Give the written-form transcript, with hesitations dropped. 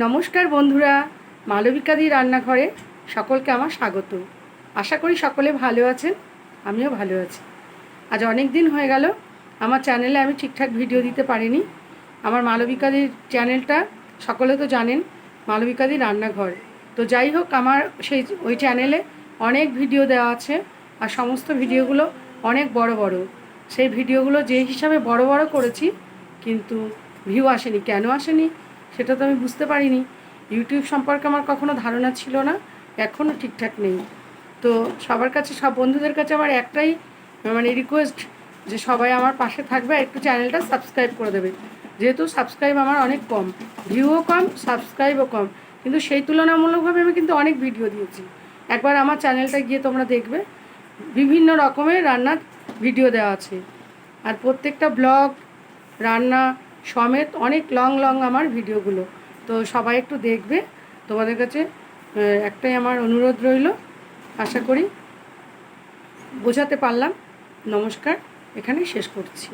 নমস্কার বন্ধুরা, মালবিকাদি রান্নাঘরে সকলকে আমার স্বাগত। আশা করি সকলে ভালো আছেন, আমিও ভালো আছি। আজ অনেক দিন হয়ে গেল আমার চ্যানেলে আমি ঠিকঠাক ভিডিও দিতে পারিনি। আমার মালবিকাদির চ্যানেলটা সকলে তো জানেন, মালবিকাদি রান্নাঘর। তো যাই হোক, আমার ওই চ্যানেলে অনেক ভিডিও দেওয়া আছে, আর সমস্ত ভিডিওগুলো অনেক বড় বড়। সেই ভিডিওগুলো যে হিসাবে বড় বড় করেছি, কিন্তু ভিউ আসেনি। কেন আসেনি সেটা তো আমি বুঝতে পারিনি। ইউটিউব সম্পর্কে আমার কখনো ধারণা ছিল না, এখনও ঠিকঠাক নেই। তো সবার কাছে, সব বন্ধুদের কাছে আমার একটাই রিকোয়েস্ট, যে সবাই আমার পাশে থাকবে, একটু চ্যানেলটা সাবস্ক্রাইব করে দেবে। যেহেতু সাবস্ক্রাইব আমার অনেক কম, ভিউও কম, সাবস্ক্রাইবও কম, কিন্তু সেই তুলনামূলকভাবে আমি কিন্তু অনেক ভিডিও দিয়েছি। একবার আমার চ্যানেলটা গিয়ে তোমরা দেখবে, বিভিন্ন রকমের রান্নার ভিডিও দেওয়া আছে, আর প্রত্যেকটা ব্লগ, রান্না সমেত অনেক লং লং আমার ভিডিওগুলো। তো সবাই একটু দেখবে। তোমাদের কাছে একটাই আমার অনুরোধ রইল। আশা করি বোঝাতে পারলাম। নমস্কার, এখানেই শেষ করছি।